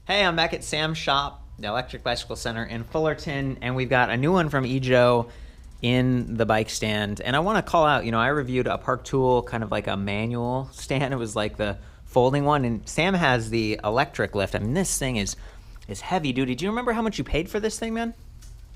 Hey, I'm back at Sam's shop, the Electric Bicycle Center in Fullerton, and we've got a new one from Ejo in the bike stand. And I want to call out, I reviewed a Park Tool, kind of like a manual stand. It was like the folding one, and Sam has the electric lift. I mean, this thing is heavy duty. Do you remember how much you paid for this thing, man?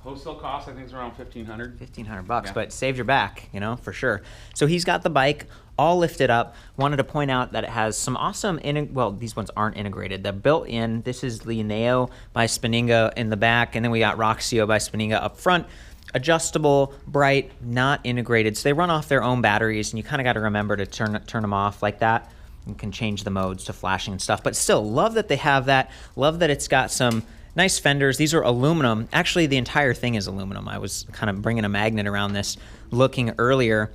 Wholesale cost, I think, is around $1,500. $1,500, Yeah. but saved your back, for sure. So he's got the bike all lifted up. Wanted to point out that it has some awesome, well, these ones aren't integrated. They're built in. This is the Neo by Spinninga in the back, and then we got Roxio by Spinninga up front. Adjustable, bright, not integrated. So they run off their own batteries, and you kind of got to remember to turn them off like that. You can change the modes to flashing and stuff. But still, love that they have that. Love that it's got some nice fenders. These are aluminum. Actually, the entire thing is aluminum. I was kind of bringing a magnet around this looking earlier.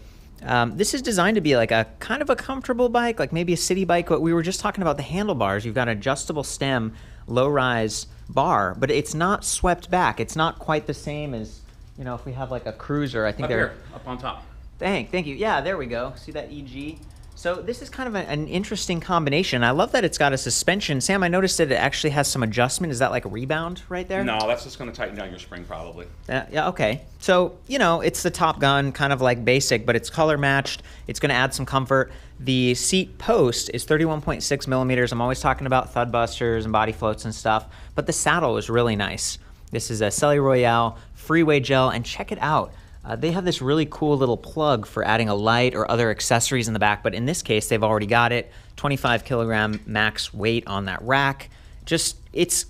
This is designed to be like a kind of a comfortable bike, like maybe a city bike, but we were just talking about the handlebars. You've got an adjustable stem, low-rise bar, but it's not swept back. It's not quite the same as, if we have like a cruiser. I think Up here, up on top. Thank you. Yeah, there we go. See that EG? So this is kind of an interesting combination. I love that it's got a suspension. Sam, I noticed that it actually has some adjustment. Is that like a rebound right there? No, that's just going to tighten down your spring probably. Yeah, okay. So, it's the Top Gun, kind of like basic, but it's color matched. It's going to add some comfort. The seat post is 31.6 millimeters. I'm always talking about thud busters and body floats and stuff, but the saddle is really nice. This is a Selle Royale Freeway Gel, and check it out. They have this really cool little plug for adding a light or other accessories in the back, but in this case, they've already got it. 25 kilogram max weight on that rack. Just, it's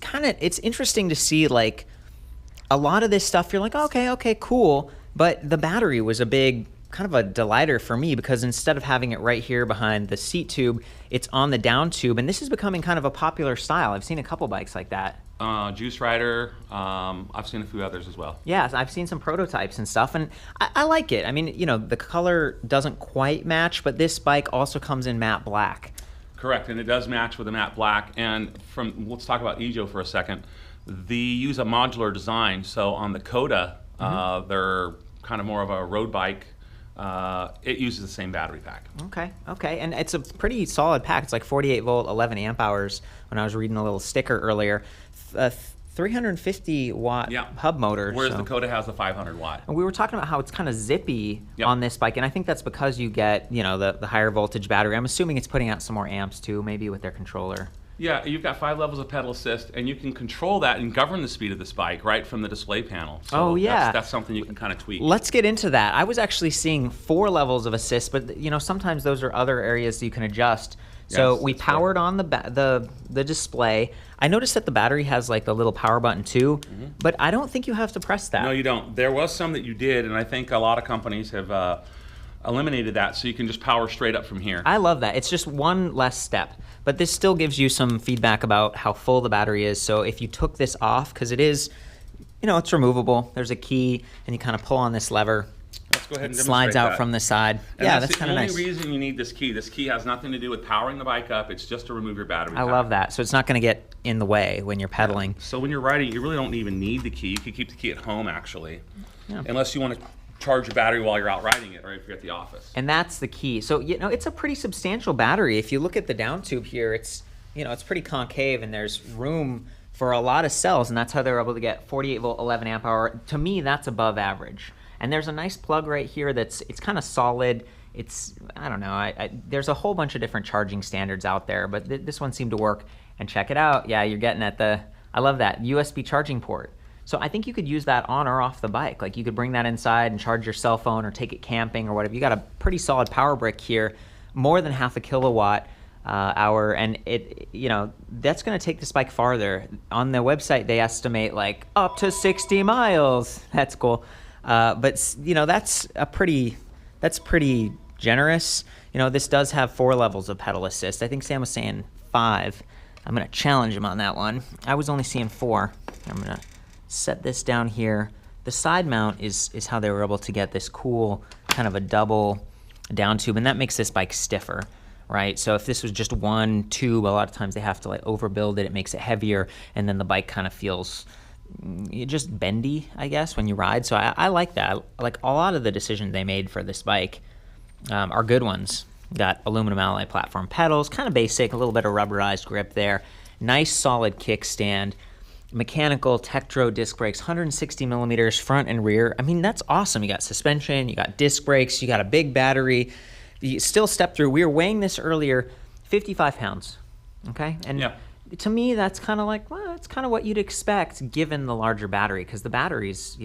interesting to see, like, a lot of this stuff, you're like, okay, cool, but the battery was a big, kind of a delighter for me, because instead of having it right here behind the seat tube, it's on the down tube, and this is becoming kind of a popular style. I've seen a couple bikes like that. Juice Rider, I've seen a few others as well. Yeah, I've seen some prototypes and stuff, and I like it. I mean, the color doesn't quite match, but this bike also comes in matte black. Correct, and it does match with the matte black. And let's talk about Ejo for a second. They use a modular design, so on the Coda, they're kind of more of a road bike. It uses the same battery pack. Okay, and it's a pretty solid pack. It's like 48 volt, 11 amp hours. When I was reading a little sticker earlier, 350 watt hub motor. Whereas the Coda has the 500 watt. And we were talking about how it's kind of zippy on this bike, and I think that's because you get the higher voltage battery. I'm assuming it's putting out some more amps too, maybe with their controller. Yeah, you've got 5 levels of pedal assist, and you can control that and govern the speed of this bike right from the display panel. So that's something you can kind of tweak. Let's get into that. I was actually seeing 4 levels of assist, but sometimes those are other areas you can adjust. So we powered on the display. I noticed that the battery has like the little power button too, but I don't think you have to press that. No, you don't. There was some that you did, and I think a lot of companies have eliminated that, so you can just power straight up from here. I love that. It's just one less step, but this still gives you some feedback about how full the battery is. So if you took this off, because it is, it's removable. There's a key, and you kind of pull on this lever. Let's go ahead and it slides out from the side. And yeah, that's kind of nice. the only reason you need this key. This key has nothing to do with powering the bike up. It's just to remove your battery pack. I love that. So it's not going to get in the way when you're pedaling. So when you're riding, you really don't even need the key. You could keep the key at home, actually, unless you want to charge your battery while you're out riding it, or if you're at the office. And that's the key. So it's a pretty substantial battery. If you look at the down tube here, it's it's pretty concave, and there's room for a lot of cells, and that's how they were able to get 48 volt, 11 amp hour. To me, that's above average. And there's a nice plug right here it's kind of solid. It's, I don't know, there's a whole bunch of different charging standards out there, but this one seemed to work. And check it out. Yeah, you're getting at I love that, USB charging port. So I think you could use that on or off the bike. Like you could bring that inside and charge your cell phone or take it camping or whatever. You got a pretty solid power brick here, more than half a kilowatt hour, and that's going to take this bike farther. On the website, they estimate like up to 60 miles. That's cool. But that's pretty generous. This does have 4 levels of pedal assist. I think Sam was saying 5. I'm gonna challenge him on that one. I was only seeing 4. I'm gonna set this down here. The side mount is how they were able to get this cool kind of a double down tube, and that makes this bike stiffer, right? So if this was just one tube, a lot of times they have to like overbuild it. It makes it heavier, and then the bike kind of feels just bendy, I guess, when you ride. So I like that. Like a lot of the decisions they made for this bike are good ones. Got aluminum alloy platform pedals, kind of basic, a little bit of rubberized grip there. nice solid kickstand, mechanical Tektro disc brakes, 160 millimeters front and rear. I mean, that's awesome. You got suspension, you got disc brakes, you got a big battery. You still step through. We were weighing this earlier, 55 pounds. Okay, and Yeah. to me, that's kind of like, well, that's kind of what you'd expect given the larger battery, because the battery's,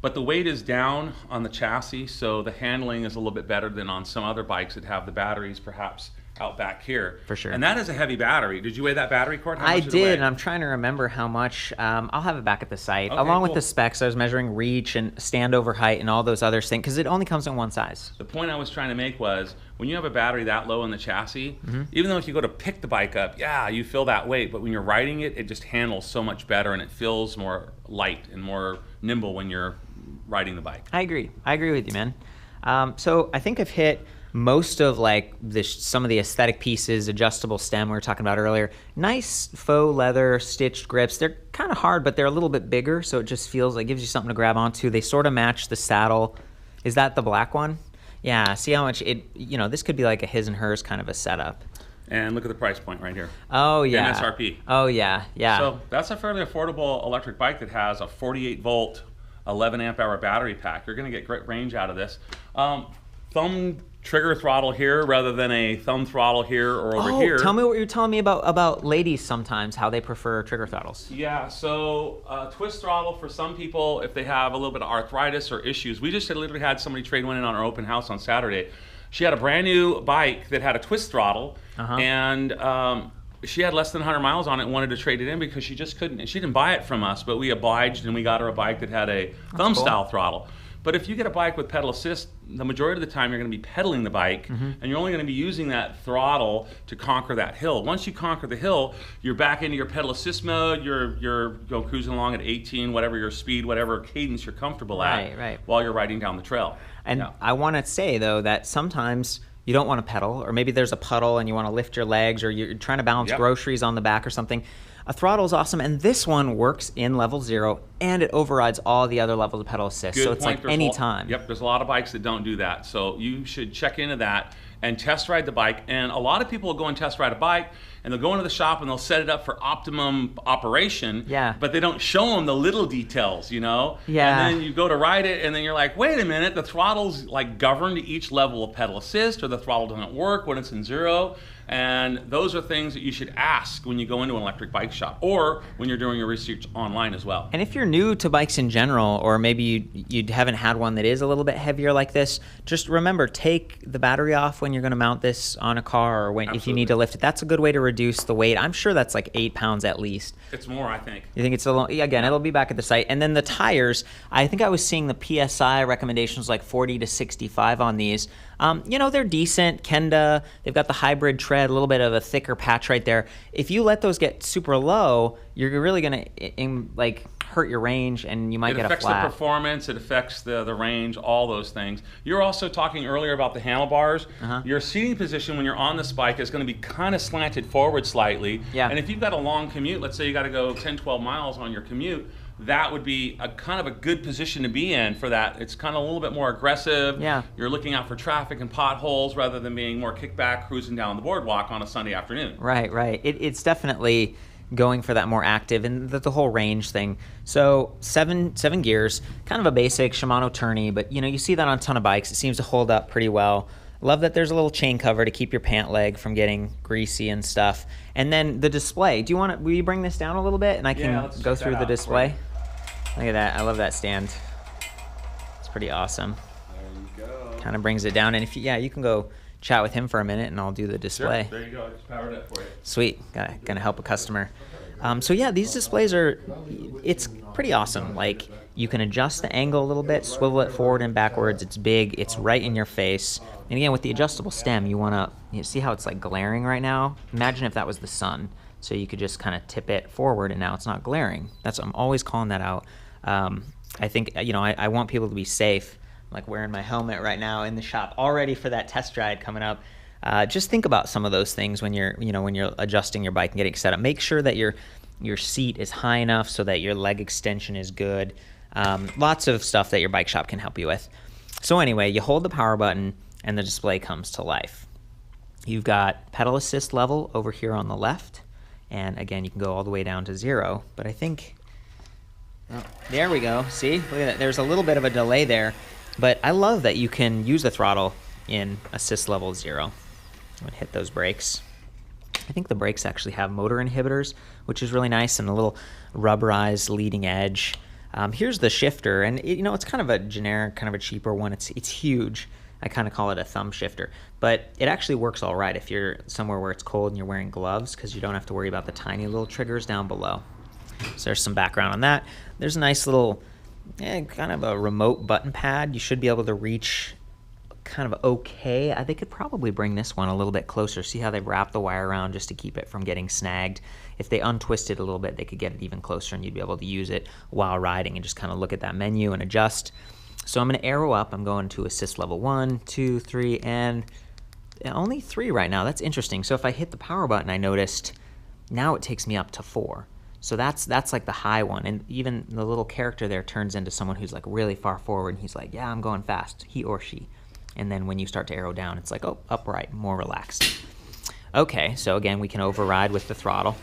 But the weight is down on the chassis, so the handling is a little bit better than on some other bikes that have the batteries perhaps out back here. For sure. And that is a heavy battery. Did you weigh that battery, Court? How I much it weigh? did, and I'm trying to remember how much. I'll have it back at the site. Okay, Along with cool. the specs, I was measuring reach and standover height and all those other things, because it only comes in one size. The point I was trying to make was when you have a battery that low in the chassis, Mm-hmm. even though if you go to pick the bike up, yeah, you feel that weight, but when you're riding it, it just handles so much better and it feels more light and more nimble when you're riding the bike. I agree with you, man. So I think I've hit most of like some of the aesthetic pieces. Adjustable stem we were talking about earlier. Nice faux leather stitched grips. They're kind of hard, but they're a little bit bigger, so it just feels like gives you something to grab onto. They sort of match the saddle. Is that the black one? Yeah. See how much this could be like a his and hers kind of a setup. And look at the price point right here. Oh yeah. MSRP. Oh yeah. So that's a fairly affordable electric bike that has a 48 volt, 11 amp hour battery pack. You're going to get great range out of this. Thumb trigger throttle here rather than a thumb throttle here or over here. Tell me what you're telling me about ladies sometimes, how they prefer trigger throttles. Yeah, so twist throttle for some people if they have a little bit of arthritis or issues. We just literally had somebody trade one in on our open house on Saturday. She had a brand new bike that had a twist throttle, and she had less than 100 miles on it and wanted to trade it in because she just couldn't. She didn't buy it from us, but we obliged and we got her a bike that had a thumb style throttle. But if you get a bike with pedal assist, the majority of the time you're going to be pedaling the bike, and you're only going to be using that throttle to conquer that hill. Once you conquer the hill, you're back into your pedal assist mode. You're cruising along at 18, whatever your speed, whatever cadence you're comfortable at, Right. while you're riding down the trail. And Yeah. I want to say though that sometimes you don't want to pedal, or maybe there's a puddle and you want to lift your legs, or you're trying to balance Yep. groceries on the back or something. A throttle is awesome, and this one works in level 0, and it overrides all the other levels of pedal assist. So it's like There's any a- time. Yep, there's a lot of bikes that don't do that. So you should check into that and test ride the bike. And a lot of people will go and test ride a bike, and they'll go into the shop and they'll set it up for optimum operation. Yeah. But they don't show them the little details, Yeah. And then you go to ride it, and then you're like, wait a minute, the throttle's like governed to each level of pedal assist, or the throttle doesn't work when it's in 0. And those are things that you should ask when you go into an electric bike shop, or when you're doing your research online as well. And if you're new to bikes in general, or maybe you haven't had one that is a little bit heavier like this, just remember, take the battery off when you're going to mount this on a car, or if you Absolutely. need to lift it. That's a good way to reduce the weight. I'm sure that's like 8 pounds at least. It's more, I think. You think it's a little, again, it'll be back at the site. And then the tires, I think I was seeing the PSI recommendations like 40 to 65 on these. They're decent. Kenda, they've got the hybrid tread, a little bit of a thicker patch right there. If you let those get super low, you're really going to hurt your range, and you might It get a affects flat. the performance, it affects the range, all those things. You're also talking earlier about the handlebars. Your seating position when you're on this bike is going to be kind of slanted forward slightly. Yeah. And if you've got a long commute, let's say you got to go 10, 12 miles on your commute, that would be a kind of a good position to be in for that. It's kind of a little bit more aggressive. Yeah. You're looking out for traffic and potholes rather than being more kickback, cruising down the boardwalk on a Sunday afternoon. Right. It's definitely going for that more active, and the whole range thing. So seven gears, kind of a basic Shimano tourney, but you see that on a ton of bikes. It seems to hold up pretty well. Love that there's a little chain cover to keep your pant leg from getting greasy and stuff. And then the display. Will you bring this down a little bit and I can let's go check through that the out. display? Look at that. I love that stand. It's pretty awesome. There you go. Kind of brings it down. And if you can go chat with him for a minute and I'll do the Sure, display. there you go. I just powered it for you. Sweet. Gonna help a customer. These displays it's pretty awesome. Like, you can adjust the angle a little bit, swivel it forward and backwards. It's big. It's right in your face. And again, with the adjustable stem, you want to see how it's like glaring right now? Imagine if that was the sun. So you could just kind of tip it forward and now it's not glaring. I'm always calling that out. I think, I want people to be safe. I'm like wearing my helmet right now in the shop, all ready for that test ride coming up. Just think about some of those things when you're adjusting your bike and getting set up. Make sure that your seat is high enough so that your leg extension is good. Lots of stuff that your bike shop can help you with. So anyway, you hold the power button and the display comes to life. You've got pedal assist level over here on the left, And again, you can go all the way down to 0, but I think, oh, there we go. See, look at that. There's a little bit of a delay there, but I love that you can use the throttle in assist level 0. I'm gonna hit those brakes. I think the brakes actually have motor inhibitors, which is really nice, and a little rubberized leading edge. Here's the shifter, and it's kind of a generic, kind of a cheaper one. It's huge. I kind of call it a thumb shifter, but it actually works all right if you're somewhere where it's cold and you're wearing gloves, because you don't have to worry about the tiny little triggers down below. So there's some background on that. There's a nice little, kind of a remote button pad. You should be able to reach kind of okay. They could probably bring this one a little bit closer. See how they've wrapped the wire around just to keep it from getting snagged. If they untwist it a little bit, they could get it even closer, and you'd be able to use it while riding and just kind of look at that menu and adjust. So I'm going to arrow up. I'm going to assist level 1, 2, 3, and only 3 right now. That's interesting. So if I hit the power button, I noticed now it takes me up to 4. So that's like the high one, and even the little character there turns into someone who's like really far forward, and he's like, yeah, I'm going fast, he or she. And then when you start to arrow down, it's like, oh, upright, more relaxed. Okay, so again, we can override with the throttle.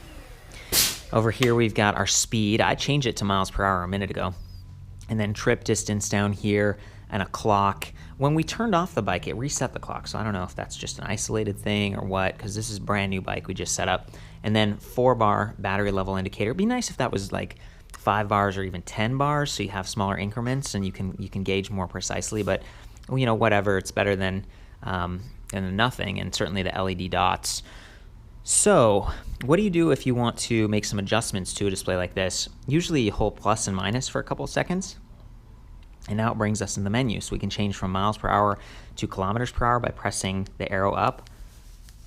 Over here, we've got our speed. I changed it to miles per hour a minute ago. And then trip distance down here, and a clock. When we turned off the bike, it reset the clock. So I don't know if that's just an isolated thing or what, because this is a brand new bike we just set up. And then 4-bar battery level indicator. It'd be nice if that was like 5 bars or even 10 bars, so you have smaller increments and you can gauge more precisely. But whatever, it's better than nothing, and certainly the LED dots. So what do you do if you want to make some adjustments to a display like this? Usually you hold plus and minus for a couple of seconds, and now it brings us in the menu. So we can change from miles per hour to kilometers per hour by pressing the arrow up,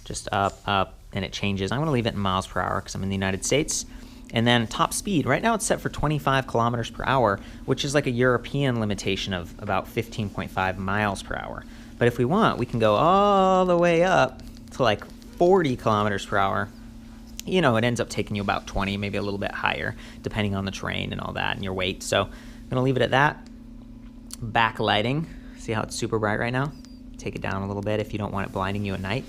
just up, and it changes. I'm going to leave it in miles per hour because I'm in the United States. And then top speed, right now it's set for 25 kilometers per hour, which is like a European limitation of about 15.5 miles per hour. But if we want, we can go all the way up to like 40 kilometers per hour. It ends up taking you about 20, maybe a little bit higher, depending on the terrain and all that and your weight. So I'm going to leave it at that. Backlighting, see how it's super bright right now? Take it down a little bit if you don't want it blinding you at night.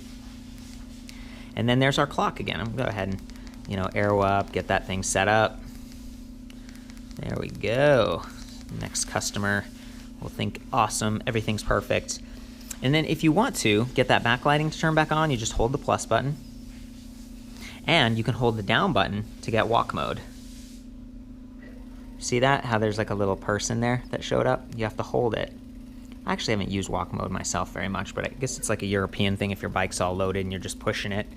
And then there's our clock again. I'm going to go ahead and arrow up, get that thing set up. There we go. Next customer will think, awesome, everything's perfect. And then if you want to get that backlighting to turn back on, you just hold the plus button. And you can hold the down button to get walk mode. See that? How there's like a little person there that showed up? You have to hold it. I actually haven't used walk mode myself very much, but I guess it's like a European thing if your bike's all loaded and you're just pushing it.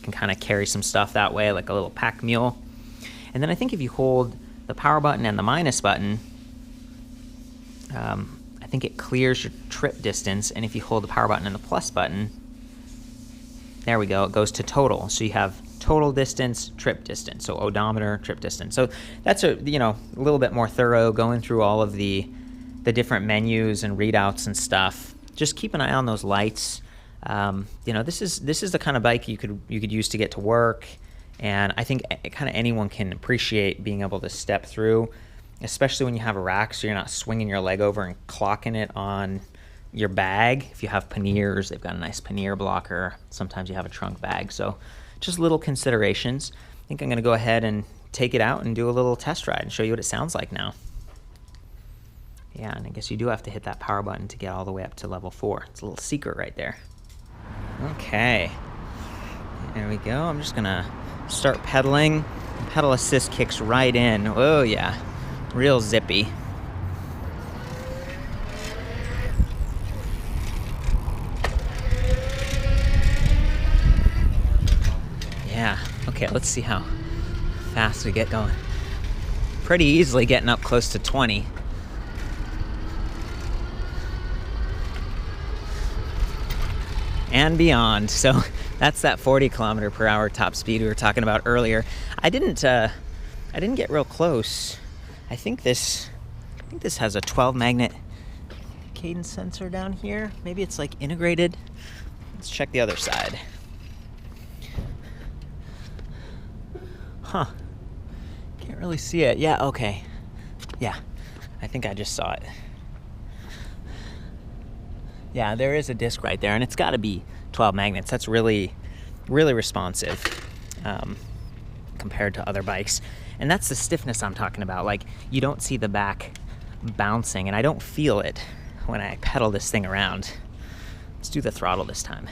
Can kind of carry some stuff that way, like a little pack mule. And then I think if you hold the power button and the minus button, I think it clears your trip distance. And if you hold the power button and the plus button, there we go, it goes to total. So you have total distance, trip distance. So odometer, trip distance. So that's a little bit more thorough, going through all of the different menus and readouts and stuff. Just keep an eye on those lights. This is the kind of bike you could use to get to work, and I think kind of anyone can appreciate being able to step through, especially when you have a rack, so you're not swinging your leg over and clocking it on your bag. If you have panniers, they've got a nice pannier blocker. Sometimes you have a trunk bag, so just little considerations. I think I'm going to go ahead and take it out and do a little test ride and show you what it sounds like now. Yeah, and I guess you do have to hit that power button to get all the way up to level 4. It's a little secret right there. Okay, there we go. I'm just gonna start pedaling. Pedal assist kicks right in. Oh yeah, real zippy. Yeah, okay, let's see how fast we get going. Pretty easily getting up close to 20. And beyond. So that's that 40 kilometer per hour top speed we were talking about earlier. I didn't get real close. I think this has a 12 magnet cadence sensor down here. Maybe it's like integrated. Let's check the other side. Huh. Can't really see it. Yeah, okay. Yeah, I think I just saw it. Yeah, there is a disc right there, and it's got to be 12 magnets. That's really, really responsive. compared to other bikes. And that's the stiffness I'm talking about. Like, you don't see the back bouncing, and I don't feel it when I pedal this thing around. Let's do the throttle this time.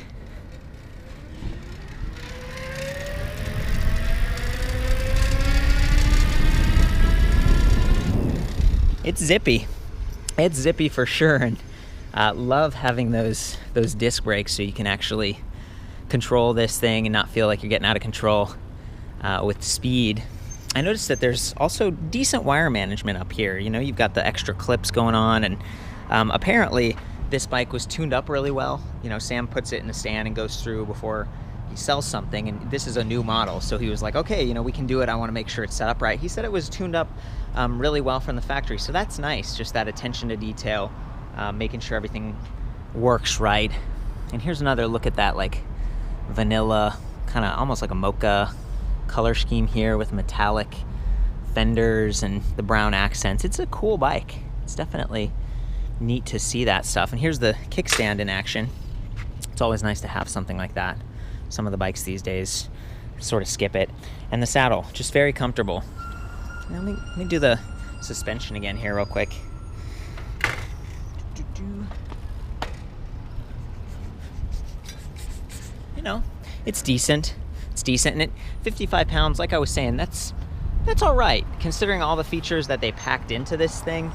It's zippy. It's zippy for sure, and love having those disc brakes so you can actually control this thing and not feel like you're getting out of control with speed. I noticed that there's also decent wire management up here. You know, you've got the extra clips going on, and apparently this bike was tuned up really well. You know, Sam puts it in a stand and goes through before he sells something, and this is a new model, so he was like, okay, you know, we can do it. I want to make sure it's set up right. He said it was tuned up really well from the factory, so that's nice. Just that attention to detail, making sure everything works right. And here's another look at that, like, vanilla, kind of almost like a mocha color scheme here with metallic fenders and the brown accents. It's a cool bike. It's definitely neat to see that stuff. And here's the kickstand in action. It's always nice to have something like that. Some of the bikes these days sort of skip it. And the saddle, just very comfortable. Now, let me do the suspension again here real quick. You know, it's decent. It's decent, and 55 pounds, like I was saying, that's all right considering all the features that they packed into this thing.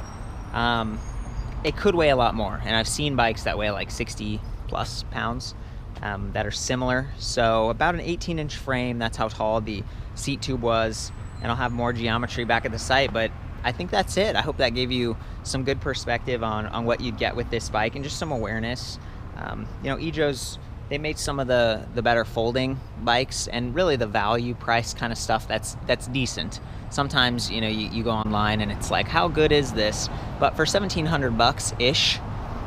It could weigh a lot more, and I've seen bikes that weigh like 60 plus pounds that are similar. So about an 18-inch frame, that's how tall the seat tube was, and I'll have more geometry back at the site, but I think that's it. I hope that gave you some good perspective on what you'd get with this bike and just some awareness. You know, Ejo's, they made some of the better folding bikes, and really the value price kind of stuff that's decent. Sometimes, you know, you go online and it's like, how good is this? But for $1,700-ish,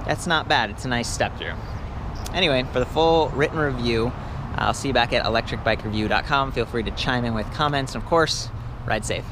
that's not bad. It's a nice step through. Anyway, for the full written review, I'll see you back at electricbikereview.com. Feel free to chime in with comments, and of course, ride safe.